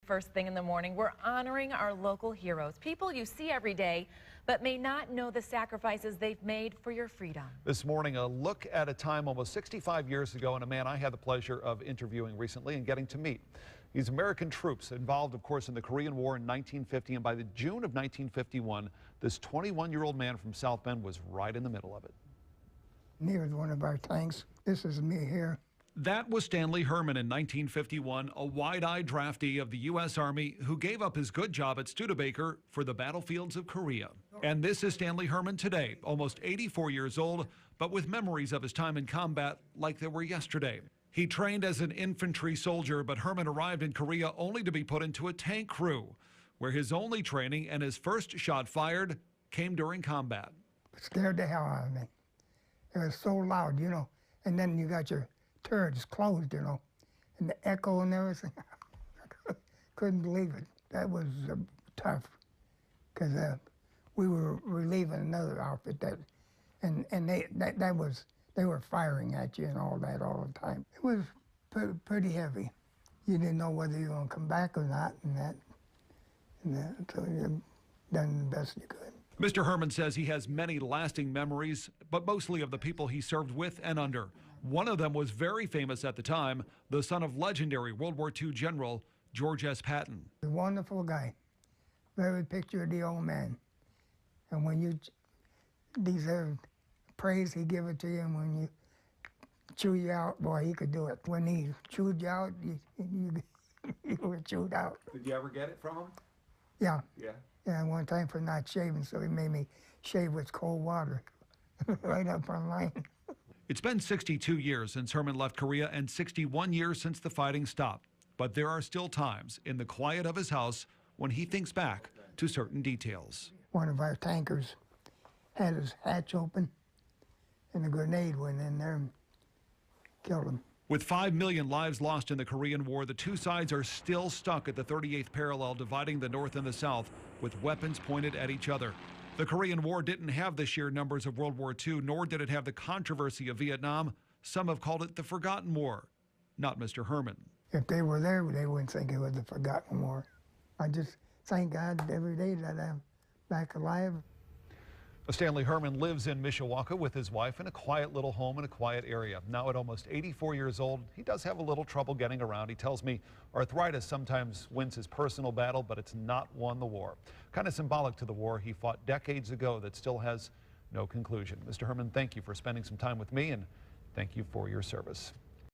First thing in the morning, we're honoring our local heroes, people you see every day, but may not know the sacrifices they've made for your freedom. This morning, a look at a time almost 65 years ago and a man I had the pleasure of interviewing recently and getting to meet. These American troops involved, of course, in the Korean War in 1950, and by the June of 1951, this 21-year-old man from South Bend was right in the middle of it. He was one of our tanks. This is me here. That was Stanley Herman in 1951, a wide-eyed draftee of the U.S. Army who gave up his good job at Studebaker for the battlefields of Korea. And this is Stanley Herman today, almost 84 years old, but with memories of his time in combat like they were yesterday. He trained as an infantry soldier, but Herman arrived in Korea only to be put into a tank crew, where his only training and his first shot fired came during combat. It scared the hell out of me. It was so loud, you know, and then you got your turrets closed, you know, and the echo and everything. Couldn't believe it. That was tough, because we were relieving another outfit they were firing at you and all that all the time. It was pretty heavy. You didn't know whether you were going to come back or not, so you done the best you could. Mr. Herman says he has many lasting memories, but mostly of the people he served with and under. One of them was very famous at the time, the son of legendary World War II General George S. Patton. A wonderful guy, very picture of the old man. And when you deserve praise, he give it to you, and when you chew you out, boy, he could do it. When he chewed you out, you were chewed out. Did you ever get it from him? Yeah. Yeah? Yeah, one time for not shaving, so he made me shave with cold water right up on line. It's been 62 years since Herman left Korea and 61 years since the fighting stopped. But there are still times in the quiet of his house when he thinks back to certain details. One of our tankers had his hatch open, and a grenade went in there and killed him. With 5 million lives lost in the Korean War, the two sides are still stuck at the 38th parallel dividing the North and the South, with weapons pointed at each other. The Korean War didn't have the sheer numbers of World War II, nor did it have the controversy of Vietnam. Some have called it the Forgotten War. Not Mr. Herman. If they were there, they wouldn't think it was the Forgotten War. I just thank God every day that I'm back alive. Stanley Herman lives in Mishawaka with his wife in a quiet little home in a quiet area. Now at almost 84 years old, he does have a little trouble getting around. He tells me arthritis sometimes wins his personal battle, but it's not won the war. Kind of symbolic to the war he fought decades ago that still has no conclusion. Mr. Herman, thank you for spending some time with me, and thank you for your service.